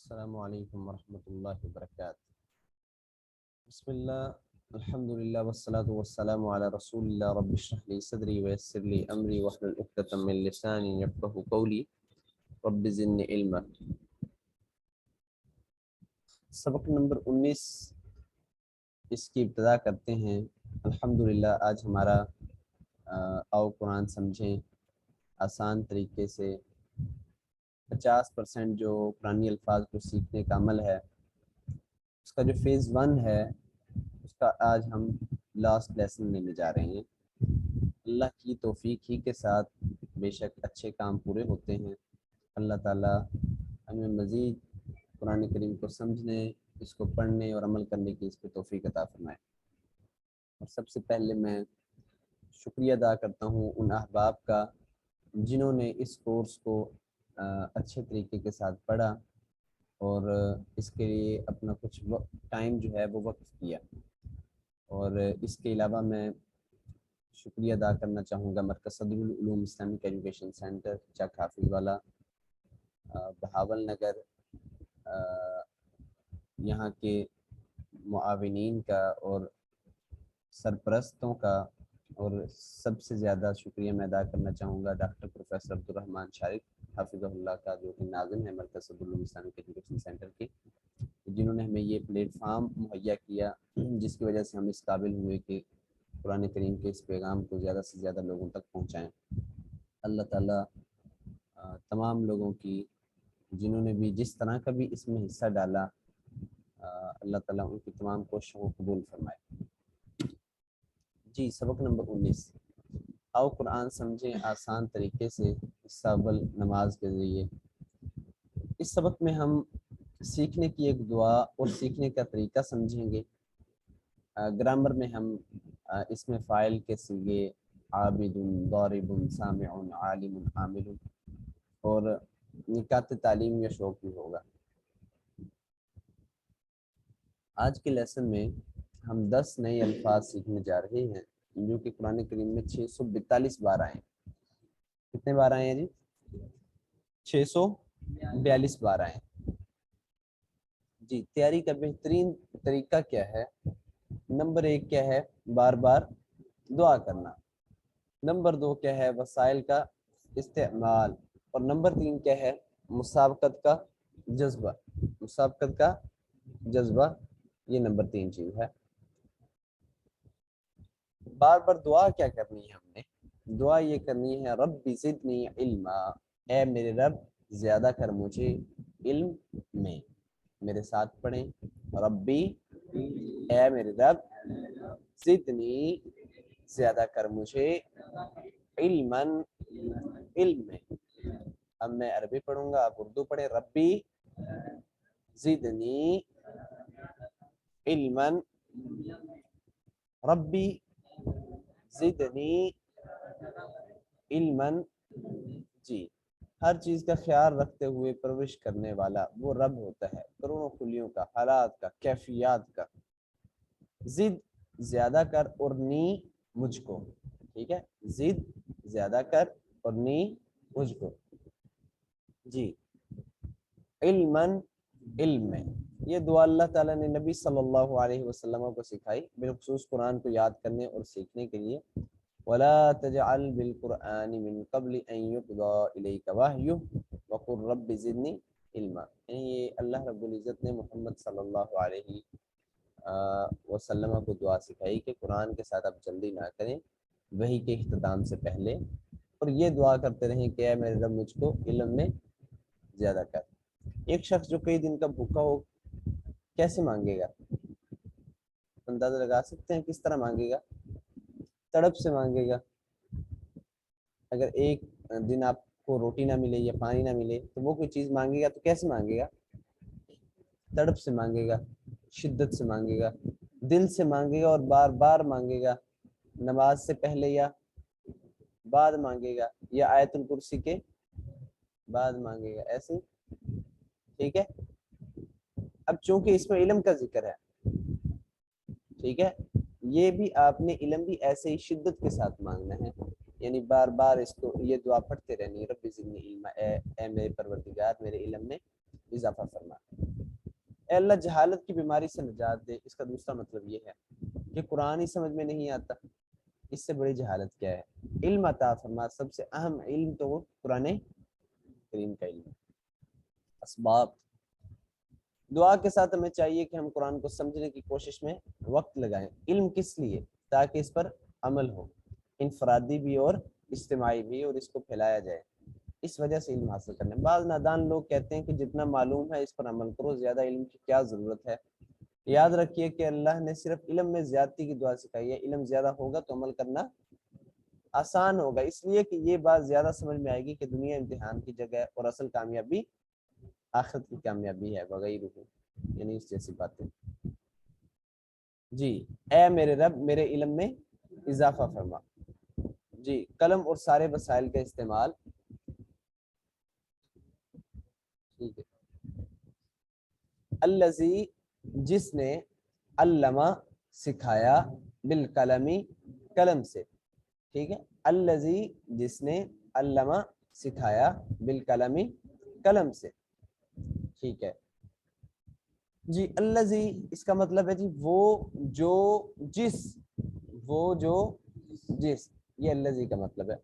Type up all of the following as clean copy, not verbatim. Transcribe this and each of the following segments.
السلام علیکم ورحمۃ اللہ وبرکاتہ۔ بسم اللہ، الحمد للہ والصلاة والسلام علی رسول اللہ۔ رب اشرح لی صدری ویسر لی امری واحلل عقدۃ من لسانی یفقہوا قولی رب زدنی علما۔ سبق نمبر 19 اس کی ابتدا کرتے ہیں۔ الحمد للہ آج ہمارا آؤ قرآن سمجھیں آسان طریقے سے 50% جو قرآنی الفاظ کو سیکھنے کا عمل ہے، اس کا جو فیز 1 ہے اس کا آج ہم لاسٹ لیسن لینے جا رہے ہیں۔ اللہ کی توفیق ہی کے ساتھ بے شک اچھے کام پورے ہوتے ہیں۔ اللہ تعالیٰ ہمیں مزید قرآن کریم کو سمجھنے، اس کو پڑھنے اور عمل کرنے کی اس پہ توفیق عطا فرمائے۔ اور سب سے پہلے میں شکریہ ادا کرتا ہوں ان احباب کا جنہوں نے اس کورس کو اچھے طریقے کے ساتھ پڑھا اور اس کے لیے اپنا کچھ ٹائم جو ہے وہ وقف کیا۔ اور اس کے علاوہ میں شکریہ ادا کرنا چاہوں گا مرکز صدر العلوم اسلامک ایجوکیشن سینٹر چک حافظ والا، بہاول نگر، یہاں کے معاونین کا اور سرپرستوں کا، اور سب سے زیادہ شکریہ میں ادا کرنا چاہوں گا ڈاکٹر پروفیسر عبدالرحمن شارق حافظہ اللہ کا، جو کہ ناظم ہے مرکز صدر العلوم اسلامک ایجوکیشن سینٹر کے، جنہوں نے ہمیں یہ پلیٹ فارم مہیا کیا جس کی وجہ سے ہم اس قابل ہوئے کہ قرآن کریم کے اس پیغام کو زیادہ سے زیادہ لوگوں تک پہنچائیں۔ اللہ تعالیٰ تمام لوگوں کی جنہوں نے بھی جس طرح کا بھی اس میں حصہ ڈالا، اللہ تعالیٰ ان کی تمام کوششوں کو قبول فرمائے۔ جی، سبق نمبر 19، آؤ قرآن سمجھیں آسان طریقے سے، حصہ اول نماز کے ذریعے۔ اس سبق میں ہم سیکھنے کی ایک دعا اور سیکھنے کا طریقہ سمجھیں گے۔ گرامر میں ہم اس میں فاعل کے صیغے عابد، ضارب، سامع، عالم، عامل اور نکات تعلیم یا شوق بھی ہوگا۔ آج کے لیسن میں ہم 10 نئے الفاظ سیکھنے جا رہے ہیں جو کہ قرآن کریم میں 642 بار آئے ہیں۔ کتنے بار آئے ہیں جی؟ 642 بار آئے ہیں۔ جی، تیاری کا بہترین طریقہ کیا ہے؟ نمبر 1 کیا ہے؟ بار بار دعا کرنا۔ نمبر 2 کیا ہے؟ وسائل کا استعمال۔ اور نمبر 3 کیا ہے؟ مسابقت کا جذبہ۔ مسابقت کا جذبہ، یہ نمبر 3 چیز ہے۔ بار بار دعا کیا کرنی ہے ہم نے؟ دعا یہ کرنی ہے رب زدنی علما، اے میرے رب زیادہ کر مجھے علم میں۔ میرے ساتھ پڑھیں، ربی، اے میرے رب، زدنی، زیادہ کر مجھے، علما، علم میں۔ اب میں عربی پڑھوں گا، آپ اردو پڑھیں، ربی زدنی علما، ربی زدنی علما۔ جی، ہر چیز کا خیال رکھتے ہوئے پرورش کرنے والا وہ رب ہوتا ہے، کروڑوں کلیوں کا، حالات کا، کیفیات کا۔ زد زیادہ کر، اور نی مجھ کو، ٹھیک ہے، زد زیادہ کر اور نی مجھ کو۔ جی، علما، علم میں۔ یہ دعا اللہ تعالیٰ نے نبی صلی اللہ علیہ وسلم کو سکھائی، بالخصوص قرآن کو یاد کرنے اور سیکھنے کے لیے۔ وَلَا تَجْعَلْ بِالْقُرْآنِ مِن قَبْلِ أَن يُقْضَىٰ إِلَيْكَ وَحْيُهُ وَقُلْ رَبِّ زِدْنِي عِلْمًا۔ یہ اللہ رب العزت نے محمد صلی اللہ علیہ وسلم کو دعا سکھائی کہ قرآن کے ساتھ آپ جلدی نہ کریں وحی کے اختتام سے پہلے، اور یہ دعا کرتے رہیں کہ اے میرے رب مجھ کو علم میں زیادہ کر۔ ایک شخص جو کئی دن کا بھوکا ہو کیسے مانگے گا؟ اندازہ لگا سکتے ہیں کس طرح مانگے گا؟ تڑپ سے مانگے گا۔ اگر ایک دن آپ کو روٹی نہ ملے یا پانی نہ ملے تو وہ کوئی چیز مانگے گا تو کیسے مانگے گا؟ تڑپ سے مانگے گا، شدت سے مانگے گا، دل سے مانگے گا اور بار بار مانگے گا۔ نماز سے پہلے یا بعد مانگے گا، یا آیت الکرسی کے بعد مانگے گا، ایسے، ٹھیک ہے۔ اب چونکہ اس میں علم کا ذکر ہے، ٹھیک ہے، یہ بھی آپ نے علم بھی ایسے ہی شدت کے ساتھ مانگنا ہے، یعنی بار بار اس کو یہ دعا پڑھتے رہنی، رب زدنی علما، اے میرے پروردگار میرے علم میں اضافہ فرما۔ اے اللہ جہالت کی بیماری سے نجات دے، اس کا دوسرا مطلب یہ ہے کہ قرآن ہی سمجھ میں نہیں آتا، اس سے بڑی جہالت کیا ہے؟ علم عطا فرما، سب سے اہم علم تو وہ قرآن کریم کا علم ہے۔ اسباب، دعا کے ساتھ ہمیں چاہیے کہ ہم قرآن کو سمجھنے کی کوشش میں وقت لگائیں۔ علم کس لیے؟ تاکہ اس پر عمل ہو، انفرادی بھی اور اجتماعی بھی، اور اس کو پھیلایا جائے، اس وجہ سے علم حاصل کرنے۔ بعض نادان لوگ کہتے ہیں کہ جتنا معلوم ہے اس پر عمل کرو، زیادہ علم کی کیا ضرورت ہے۔ یاد رکھیے کہ اللہ نے صرف علم میں زیادتی کی دعا سکھائی ہے، علم زیادہ ہوگا تو عمل کرنا آسان ہوگا، اس لیے کہ یہ بات زیادہ سمجھ میں آئے گی کہ دنیا امتحان کی جگہ ہے اور اصل کامیابی آخرت کی کامیابی ہے، وغیرہ، یعنی اس جیسی باتیں۔ جی، اے میرے رب میرے علم میں اضافہ فرما۔ جی، قلم اور سارے وسائل کا استعمال، ٹھیک ہے۔ الذی، جس نے، علمہ، سکھایا، بالقلمی، قلم سے، ٹھیک ہے۔ الذی، جس نے، علمہ، سکھایا، بالقلمی، قلم سے، ٹھیک ہے جی۔ الذی، اس کا مطلب ہے جی وہ جو جس، وہ جو جس، یہ الذی کا مطلب ہے،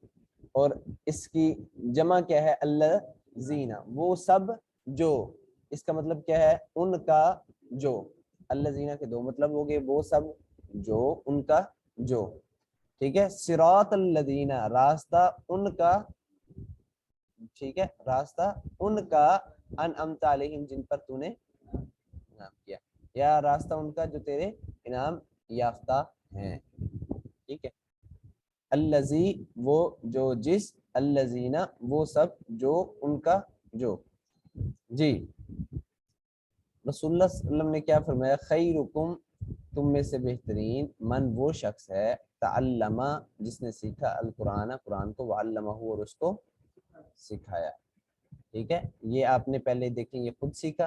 اور اس کی جمع کیا ہے؟ الذین، وہ سب جو، اس کا مطلب کیا ہے؟ ان کا جو۔ الذین کے دو مطلب ہو گئے، وہ سب جو، ان کا جو، ٹھیک ہے۔ صراط الذین، راستہ ان کا، ٹھیک ہے، راستہ ان کا، انعمت علیہم، جن پر تو نے انعام کیا، یا راستہ ان کا جو تیرے انعام یافتہ ہیں، ٹھیک ہے۔ الذی، وہ جو جس، الذین، وہ سب جو، ان کا جو، جی۔ رسول اللہ صلی اللہ علیہ وسلم نے کیا فرمایا؟ خیرکم، تم میں سے بہترین، من، وہ شخص ہے، تعلم، جس نے سیکھا، القرآن، قرآن کو، وعلمہ، اور اس کو سکھایا، ٹھیک ہے۔ یہ آپ نے پہلے دیکھیں، یہ خود سیکھا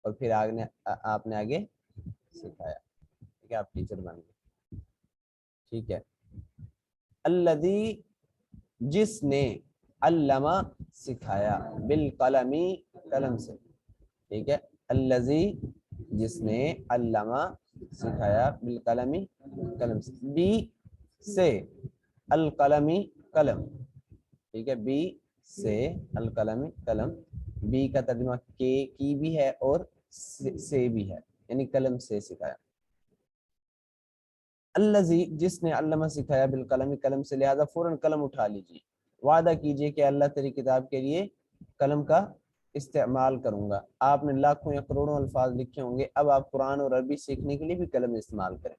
اور پھر آپ نے آگے سکھایا، ٹھیک ہے، آپ ٹیچر بن گئے، ٹھیک ہے۔ الذی، جس نے، علمہ، سکھایا، بالقلمی، قلم سے، ٹھیک ہے۔ الذی، جس نے، علمہ، سکھایا، بالقلمی، قلم سے، بی سے، القلمی، قلم، ٹھیک ہے، بی سے، القلمی، قلم، بی کا ترجمہ کی بھی ہے اور سے بھی ہے، یعنی قلم سے سکھایا۔ الذی، جس نے، علمہ، سکھایا، بالقلم، قلم سے، لہذا فوراً قلم اٹھا لیجیے، وعدہ کیجئے کہ اللہ تیری کتاب کے لیے قلم کا استعمال کروں گا۔ آپ نے لاکھوں یا کروڑوں الفاظ لکھے ہوں گے، اب آپ قرآن اور عربی سیکھنے کے لیے بھی قلم استعمال کریں۔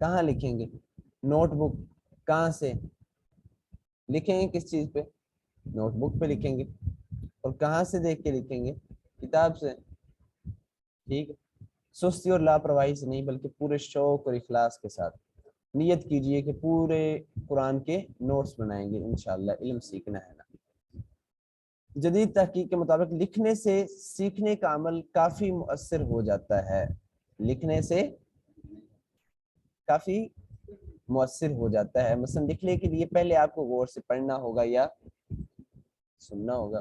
کہاں لکھیں گے؟ نوٹ بک، کہاں سے لکھیں گے؟ کس چیز پہ؟ نوٹ بک پہ لکھیں گے، اور کہاں سے دیکھ کے لکھیں گے؟ کتاب سے، ٹھیک ہے۔ سستی اور لاپرواہی سے نہیں، بلکہ پورے شوق اور اخلاص کے ساتھ نیت کیجئے کہ پورے قرآن کے نوٹس بنائیں گے، انشاءاللہ، علم سیکھنا ہے نا۔ جدید تحقیق کے مطابق لکھنے سے سیکھنے کا عمل کافی مؤثر ہو جاتا ہے، لکھنے سے کافی مؤثر ہو جاتا ہے۔ مثلا لکھنے کے لیے پہلے آپ کو غور سے پڑھنا ہوگا یا سننا ہوگا،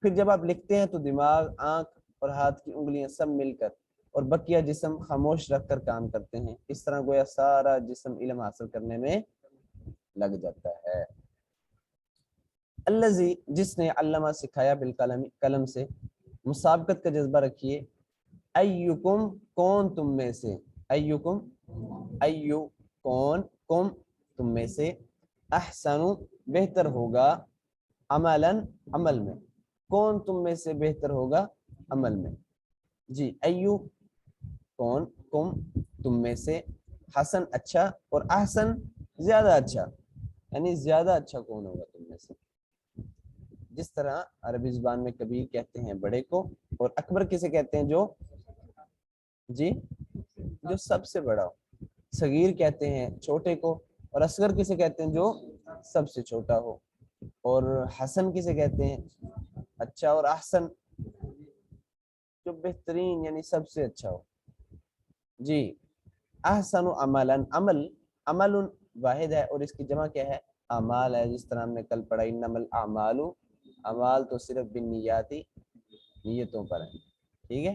پھر جب آپ لکھتے ہیں تو دماغ، آنکھ اور ہاتھ کی انگلیاں سب مل کر اور بقیہ جسم خاموش رکھ کر کام کرتے ہیں، اس طرح گویا سارا جسم علم حاصل کرنے میں لگ جاتا ہے۔ الذی، جس نے، علمہ، سکھایا، بالقلم، قلم سے، مسابقت کا جذبہ رکھیے۔ ایکم، کون تم میں سے، ایکم، ایو، کون، کم، تم میں سے، احسن، بہتر ہوگا، عملاً، عمل میں، کون تم میں سے بہتر ہوگا عمل میں، جی۔ ایو، کون، کم، تم میں سے، حسن، اچھا، اور احسن، زیادہ اچھا، یعنی زیادہ اچھا کون ہوگا تم میں سے۔ جس طرح عربی زبان میں کبیر کہتے ہیں بڑے کو، اور اکبر کسے کہتے ہیں؟ جو، جی، جو سب سے بڑا ہو۔ صغیر کہتے ہیں چھوٹے کو، اور اصغر کسے کہتے ہیں؟ جو سب سے چھوٹا ہو۔ اور حسن کسے کہتے ہیں؟ اچھا، اور احسن، جو بہترین، یعنی سب سے اچھا ہو، جی۔ احسن عملاً، عمل، عمل واحد ہے اور اس کی جمع کیا ہے؟ اعمال ہے، جس طرح ہم نے کل پڑھا، انما الاعمال، اعمال تو صرف بالنیاتی، نیتوں پر ہے، ٹھیک ہے۔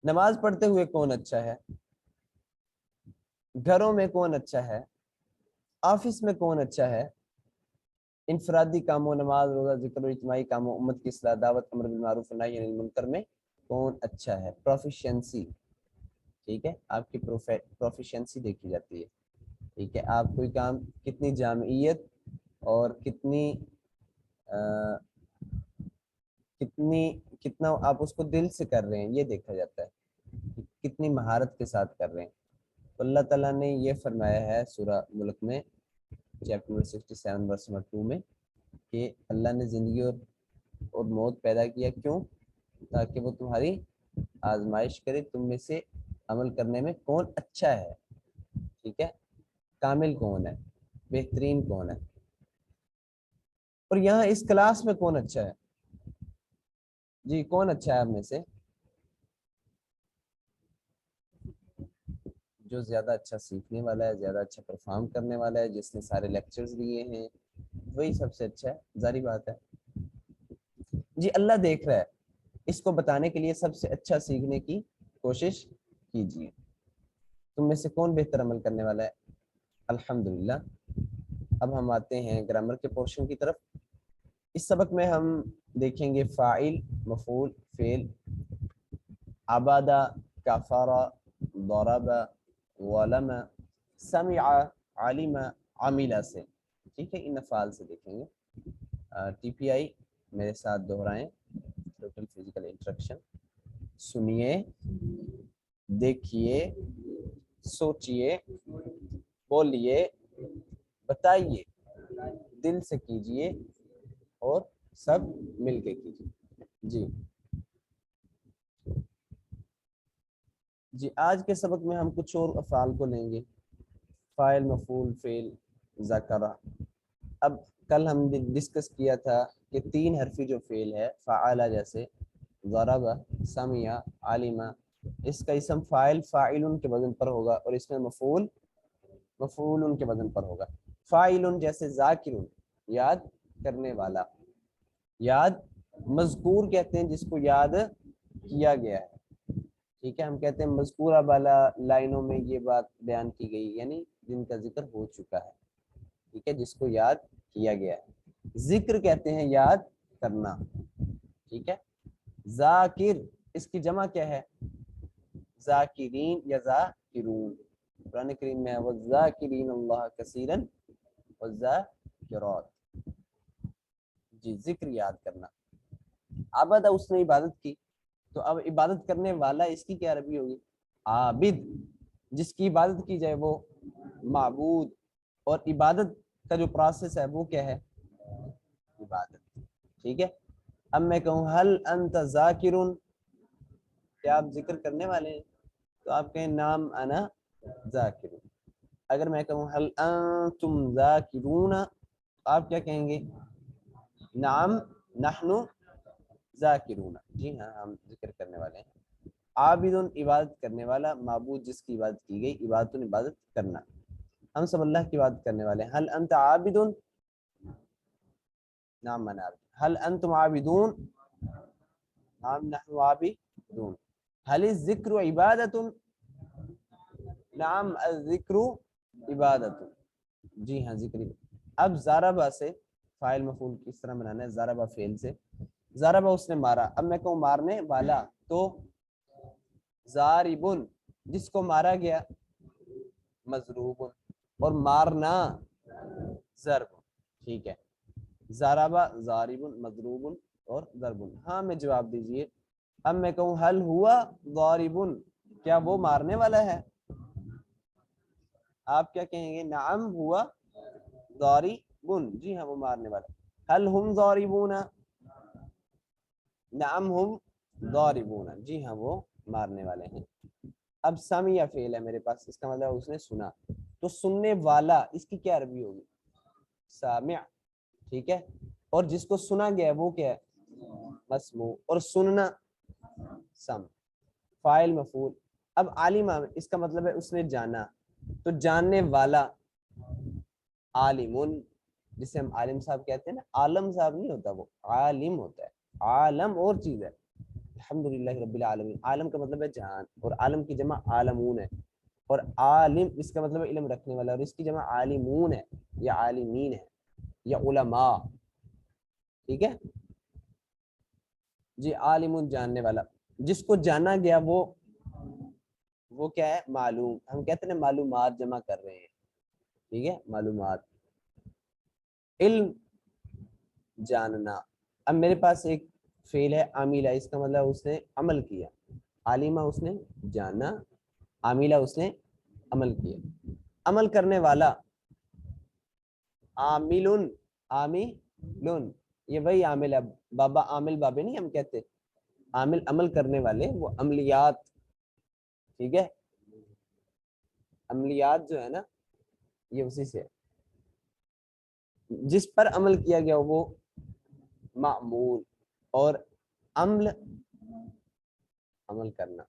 نماز پڑھتے ہوئے کون اچھا ہے؟ گھروں میں کون اچھا ہے؟ آفس میں کون اچھا ہے؟ انفرادی کاموں، نماز، روزہ، ذکر و اجتماعی کاموں، امت کی اصلاح، دعوت، امر بالمعروف نہی عن المنکر میں کون اچھا ہے؟ پروفیشنسی، ٹھیک ہے، آپ کی پروفیشنسی دیکھی جاتی ہے، ٹھیک ہے، آپ کوئی کام کتنی جامعیت اور کتنا آپ اس کو دل سے کر رہے ہیں یہ دیکھا جاتا ہے، کتنی مہارت کے ساتھ کر رہے ہیں۔ تو اللہ تعالیٰ نے یہ فرمایا ہے سورہ ملک میں چیپٹر 67 ورس نمبر 2 میں کہ اللہ نے زندگی اور موت پیدا کیا، کیوں؟ تاکہ وہ تمہاری آزمائش کرے، تم میں سے عمل کرنے میں کون اچھا ہے، ٹھیک ہے، کامل کون ہے، بہترین کون ہے۔ اور یہاں اس کلاس میں کون اچھا ہے؟ جی کون اچھا ہے آپ میں سے؟ جو زیادہ اچھا سیکھنے والا ہے، زیادہ اچھا پرفارم کرنے والا ہے، جس نے سارے لیکچرز لیے ہیں، وہی سب سے اچھا ہے، ظاہری بات ہے۔ جی اللہ دیکھ رہا ہے، اس کو بتانے کے لیے سب سے اچھا سیکھنے کی کوشش کیجیے۔ تم میں سے کون بہتر عمل کرنے والا ہے؟ الحمدللہ۔ اب ہم آتے ہیں گرامر کے پورشن کی طرف۔ اس سبق میں ہم دیکھیں گے فاعل، مفعول، فعل، عبادہ، کفارہ، ضرب، ظلم، سمع، علم، عمل سے، ٹھیک ہے، ان افعال سے دیکھیں گے۔ ٹی پی آئی میرے ساتھ دہرائیں، ٹوٹل فزیکل انسٹرکشن۔ سنیے، دیکھیے، سوچئے، بولیے، بتائیے، دل سے کیجئے اور سب مل کے کیجئے۔ جی آج کے سبق میں ہم کچھ اور افعال کو لیں گے، فاعل، مفعول، فعل، ذکرہ۔ اب کل ہم نے ڈسکس کیا تھا کہ 3 حرفی جو فعل ہے، فعل جیسے ضرب، سمع، علم، اس کا اسم فاعل فاعل کے وزن پر ہوگا اور اس میں مفعول مفعول کے وزن پر ہوگا۔ فاعل جیسے ذاکر، یاد کرنے والا، یاد مذکور کہتے ہیں جس کو یاد کیا گیا ہے، ٹھیک ہے، ہم کہتے ہیں مذکورہ بالا لائنوں میں یہ بات بیان کی گئی، یعنی جن کا ذکر ہو چکا ہے، ٹھیک ہے، جس کو یاد کیا گیا ہے۔ ذکر کہتے ہیں یاد کرنا، ٹھیک ہے۔ ذاکر، اس کی جمع کیا ہے؟ ذاکرین یا ذاکرون۔ قرآن کریم میں وَالذَّاكِرِينَ اللَّهَ كَثِيرًا وَالذَّاكِرَاتِ، جی ذکر یاد کرنا۔ عبد، اس نے عبادت کی، تو اب عبادت کرنے والا اس کی کیا عربی ہوگی؟ عابد، جس کی عبادت کی جائے وہ معبود، اور عبادت کا جو پروسیس ہے وہ کیا ہے؟ عبادت، ٹھیک ہے۔ اب میں کہوں حل انت ذاکرون، کیا آپ ذکر کرنے والے ہیں؟ تو آپ کہیں نام انا ذاکرون۔ اگر میں کہوں حل انتم ذاکرون، آپ کیا کہیں گے؟ نعم نحن ذاکرون، جی ہاں ہم ذکر کرنے والے ہیں۔ عابد، عبادت کرنے والا، معبود جس کی عبادت کی گئی، عبادت کرنا، ہم سب اللہ کی عبادت کرنے والے ہیں۔ حل انت عابد، نعم من عابد۔ حل انتم عابدون، نعم نحن عابدون۔ حل الذکر عبادت، نعم الذکر عبادت، جی ہاں ذکر۔ اب ضربہ سے فاعل مفعول کس طرح بنانا ہے؟ ضربہ فعل سے، ضربہ اس نے مارا، اب میں کہوں مارنے والا، تو ضاربن، جس کو مارا گیا مضروب، اور مارنا ضرب، ٹھیک ہے۔ ضربہ، ضارب، مضروب اور ضرب۔ ہاں میں جواب دیجئے۔ اب میں کہوں حل ہوا ضارب، کیا وہ مارنے والا ہے؟ آپ کیا کہیں گے؟ نعم ہوا ضارب، جی ہاں وہ مارنے والا۔ حل ہم ضاربون، نعم ہم ضاربون، جی ہاں وہ مارنے والے ہیں۔ اب سمع فعل ہے میرے پاس، اس کا مطلب اس نے سنا، تو سننے والا اس کی کیا عربی ہوگی؟ سامع، ٹھیک ہے، اور جس کو سنا گیا وہ کیا ہے؟ مسموع، اور سننا سم، فاعل مفعول۔ اب عالم، اس کا مطلب ہے اس نے جانا، تو جاننے والا عالم، جسے ہم عالم صاحب کہتے ہیں نا، عالم صاحب نہیں ہوتا، وہ عالم ہوتا ہے، عالم اور چیز ہے، الحمدللہ رب العالمین، عالم کا مطلب ہے جہان، اور عالم کی جمع عالمون ہے، اور عالم اس کا مطلب ہے علم رکھنے والا، اور اس کی جمع عالمون ہے یا عالمین ہے یا علماء، ٹھیک ہے جی، عالمون جاننے والا، جس کو جانا گیا وہ کیا ہے؟ معلوم، ہم کہتے ہیں معلومات جمع کر رہے ہیں، ٹھیک ہے، معلومات، علم جاننا۔ اب میرے پاس ایک فعل ہے عاملہ، اس کا مطلب اس نے عمل کیا، عالمہ اس نے جانا، عاملہ اس نے عمل کیا، عمل کرنے والا عاملن، عاملن یہ وہی عامل ہے، بابا عامل بابے نہیں ہم کہتے، عامل عمل کرنے والے، وہ عملیات، ٹھیک ہے، عملیات جو ہے نا یہ اسی سے، جس پر عمل کیا گیا وہ معمول، اور عمل عمل کرنا۔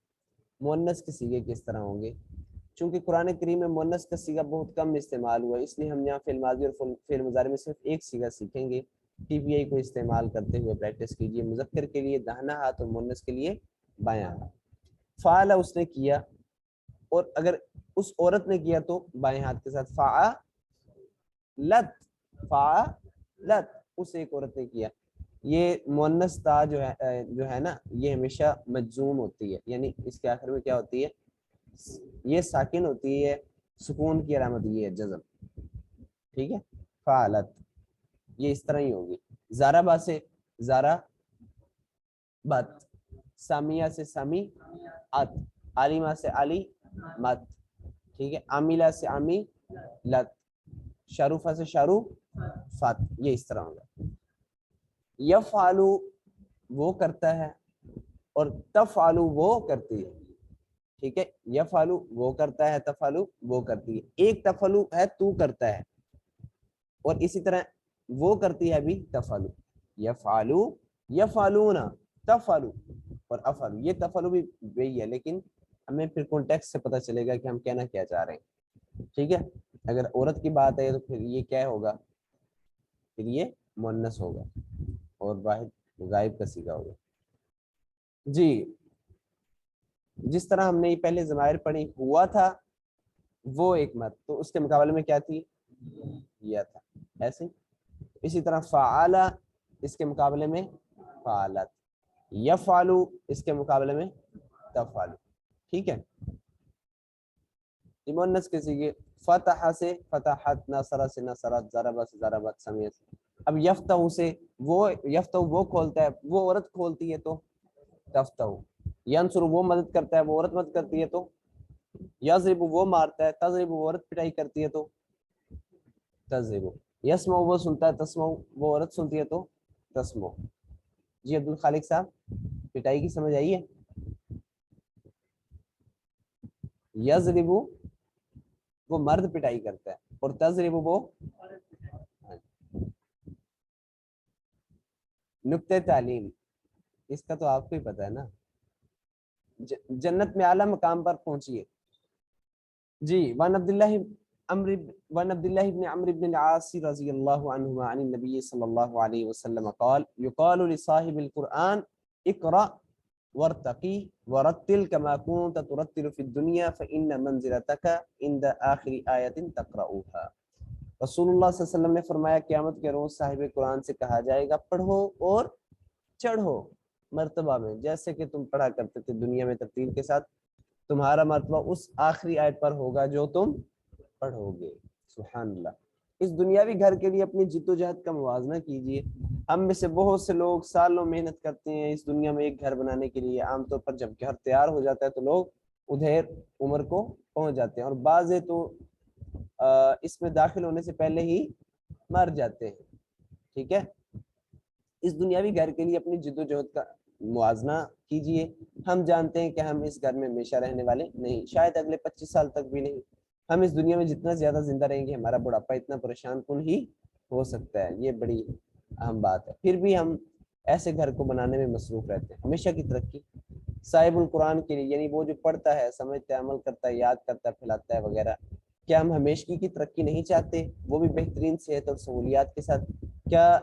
مؤنث کے صیغے کس طرح ہوں گے؟ چونکہ قرآن کریم میں مؤنث کا صیغہ بہت کم استعمال ہوا ہے، اس لیے ہم یہاں فعل ماضی اور فعل مضارع میں صرف ایک صیغہ سیکھیں گے۔ ٹی پی آئی کو استعمال کرتے ہوئے پریکٹس کیجیے۔ مذکر کے لیے داہنا ہاتھ اور مؤنث کے لیے بایاں ہاتھ۔ فعل اس نے کیا، اور اگر اس عورت نے کیا تو بائیں ہاتھ کے ساتھ فعلت، فعلت اس ایک عورت نے کیا۔ یہ مؤنث تا جو ہے نا یہ ہمیشہ مجزوم ہوتی ہے، یعنی اس کے آخر میں کیا ہوتی ہے؟ یہ ساکن ہوتی ہے، سکون کی علامت یہ ہے جزم، ٹھیک ہے، فعلت یہ اس طرح ہی ہوگی۔ زارا با سے زارا بت، سامیہ سے سامی ات، عالمہ سے علی مت، ٹھیک ہے، عاملہ سے عامی لت، شاروفہ سے شارو فت، یہ اس طرح ہوگا۔ یفعلو وہ کرتا ہے، اور تفعلو وہ کرتی ہے، ٹھیک ہے، یفعلو وہ کرتا ہے، تفعلو وہ کرتی ہے، ایک تفعلو ہے تو کرتا ہے، اور اسی طرح وہ کرتی ہے بھی تفعلو، یفعلو یفعلون تفعلو اور افعلو، یہ تفعلو بھی وہی ہے، لیکن ہمیں پھر کانٹیکسٹ سے پتہ چلے گا کہ ہم کہنا کیا چاہ رہے ہیں، ٹھیک ہے۔ اگر عورت کی بات ہے تو پھر یہ کیا ہوگا؟ پھر یہ مؤنث ہوگا اور واحد غائب کا صیغہ ہوگا جی۔ جس طرح ہم نے یہ پہلے ضمائر پڑھی، ہوا تھا وہ ایک مت، تو اس کے مقابلے میں کیا تھی؟ یہ تھا، ایسے اسی طرح فعال اس کے مقابلے میں فعالت، یفعلو اس کے مقابلے میں تفعلو، ٹھیک ہے۔ مؤنث کے صیغے فتح سے فتحت، نصر سے نصرت، ضرب سے ضربت، سمیع سے۔ اب یفتح سے وہ کھولتا ہے، وہ عورت کھولتی ہے تو تفتح، ینصر وہ مدد کرتا ہے، وہ عورت مدد کرتی ہے تو یضرب وہ مارتا ہے، تضرب وہ عورت پٹائی کرتی ہے تو تضرب، یسمع وہ سنتا ہے، تسمع وہ عورت سنتی ہے تو تسمع۔ جی عبد الخالق صاحب پٹائی کی سمجھ آئی ہے؟ یضرب وہ مرد پٹائی کرتا ہے، اور تضرب وہ نقطۂ تعلیم، اس کا تو آپ کو ہی پتہ ہے نا، جنت میں اعلیٰ مقام پر پہنچیے جی۔ وعن عبد الله بن عمرو بن العاص رضی اللہ عنہما عن النبی صلی اللہ علیہ وسلم قال يقال لصاحب القرآن اقرأ وارتقی ورتل كما كنت ترتل في الدنيا فإن منزلتك عند آخر آیة تقرأها۔ رسول اللہ صلی اللہ علیہ وسلم نے فرمایا قیامت کے روز صاحب قرآن سے کہا جائے گا پڑھو اور چڑھو مرتبہ میں، جیسے کہ تم پڑھا کرتے تھے دنیا میں ترتیل کے ساتھ، تمہارا مرتبہ اس آخری آیت پر ہوگا جو تم پڑھو گے۔ سبحان اللہ۔ اس دنیاوی گھر کے لیے اپنی جد و جہد کا موازنہ کیجئے۔ ہم میں سے بہت سے لوگ سالوں محنت کرتے ہیں اس دنیا میں ایک گھر بنانے کے لیے، عام طور پر جب گھر تیار ہو جاتا ہے تو لوگ ادھر عمر کو پہنچ جاتے ہیں، اور بعض تو اس میں داخل ہونے سے پہلے ہی مر جاتے ہیں، ٹھیک ہے۔ اس دنیاوی گھر کے لیے اپنی جد و جہد کا موازنہ کیجئے۔ ہم جانتے ہیں کہ ہم اس گھر میں ہمیشہ رہنے والے نہیں، شاید اگلے 25 سال تک بھی نہیں۔ ہم اس دنیا میں جتنا زیادہ زندہ رہیں گے ہمارا بڑھاپا اتنا پریشان کن ہی ہو سکتا ہے، یہ بڑی اہم بات ہے۔ پھر بھی ہم ایسے گھر کو بنانے میں مصروف رہتے ہیں۔ ہمیشہ کی ترقی صاحب القرآن کے لیے، یعنی وہ جو پڑھتا ہے، سمجھتا ہے، عمل کرتا ہے، یاد کرتا ہے، پھیلاتا ہے وغیرہ، کیا ہم ہمیشگی کی ترقی نہیں چاہتے؟ وہ بھی بہترین صحت اور سہولیات کے ساتھ؟ کیا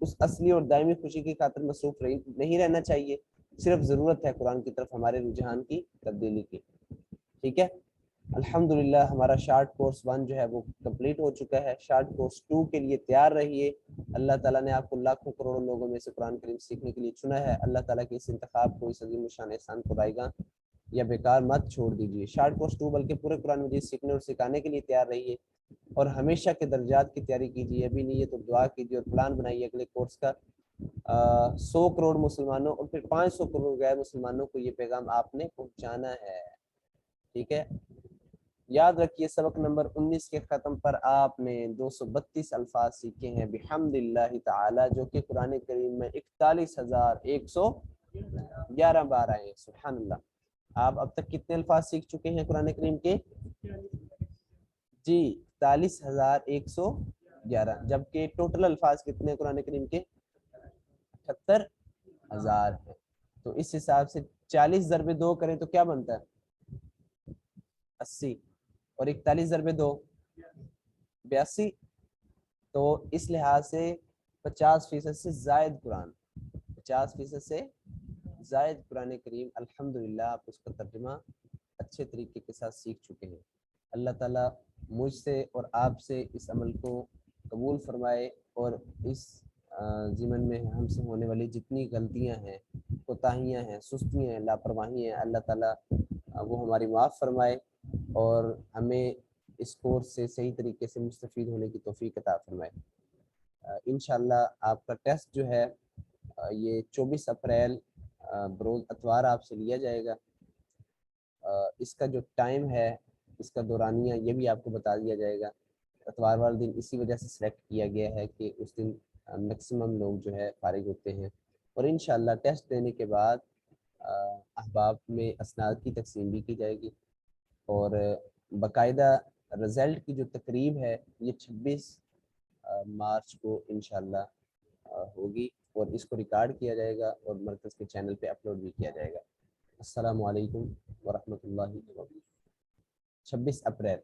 اس اصلی اور دائمی خوشی کی خاطر مصروف نہیں رہنا چاہیے؟ صرف ضرورت ہے قرآن کی طرف ہمارے رجحان کی تبدیلی کی. ٹھیک ہے. الحمدللہ ہمارا شارٹ کورس 1 جو ہے وہ کمپلیٹ ہو چکا ہے. شارٹ کورس 2 کے لیے تیار رہیے. اللہ تعالیٰ نے آپ کو لاکھوں کروڑوں لوگوں میں سے قرآن کریم سیکھنے کے لیے چنا ہے. اللہ تعالیٰ کے اس انتخاب کو اس عظیم الشان احسان کو رائے گاں یا بیکار مت چھوڑ دیجیے. شارٹ کورس 2 بلکہ پورے قرآن مجید سیکھنے اور سکھانے کے لیے تیار رہیے اور ہمیشہ کے درجات کی تیاری کیجیے. ابھی نہیں ہے تو دعا کیجیے اور پلان بنائیے اگلے کورس کا. 100 کروڑ مسلمانوں اور پھر 500 کروڑ غیر مسلمانوں کو یہ پیغام آپ نے پہنچانا ہے. ٹھیک ہے. یاد رکھیے سبق نمبر 19 کے ختم پر آپ نے 232 الفاظ سیکھے ہیں بحمد اللہ تعالی، جو کہ قرآن کریم میں 41,111 بار آئے ہیں. سبحان اللہ. آپ اب تک کتنے الفاظ سیکھ چکے ہیں قرآن کریم کے؟ جی 41,111. جبکہ ٹوٹل الفاظ کتنے قرآن کریم کے؟ 78,000 ہیں. تو اس حساب سے 40 ضرب 2 کریں تو کیا بنتا ہے؟ 80. اور 41 ضرب 2 82. تو اس لحاظ سے 50% سے زائد قرآن، 50% سے زائد قرآن کریم الحمدللہ آپ اس کا ترجمہ اچھے طریقے کے ساتھ سیکھ چکے ہیں. اللہ تعالیٰ مجھ سے اور آپ سے اس عمل کو قبول فرمائے اور اس ضمن میں ہم سے ہونے والی جتنی غلطیاں ہیں، کوتاہیاں ہیں، سستیاں ہیں، لاپرواہی ہیں، اللہ تعالیٰ وہ ہماری معاف فرمائے اور ہمیں اس کورس سے صحیح طریقے سے مستفید ہونے کی توفیق عطا فرمائے. انشاءاللہ آپ کا ٹیسٹ جو ہے یہ 24 اپریل بروز اتوار آپ سے لیا جائے گا. اس کا جو ٹائم ہے، اس کا دورانیہ یہ بھی آپ کو بتا دیا جائے گا. اتوار والے دن اسی وجہ سے سلیکٹ کیا گیا ہے کہ اس دن میکسیمم لوگ جو ہے فارغ ہوتے ہیں. اور انشاءاللہ ٹیسٹ دینے کے بعد احباب میں اسناد کی تقسیم بھی کی جائے گی اور باقاعدہ رزلٹ کی جو تقریب ہے یہ 26 مارچ کو انشاءاللہ ہوگی اور اس کو ریکارڈ کیا جائے گا اور مرکز کے چینل پہ اپلوڈ بھی کیا جائے گا. السلام علیکم ورحمۃ اللہ وبرکاتہ. 26 اپریل.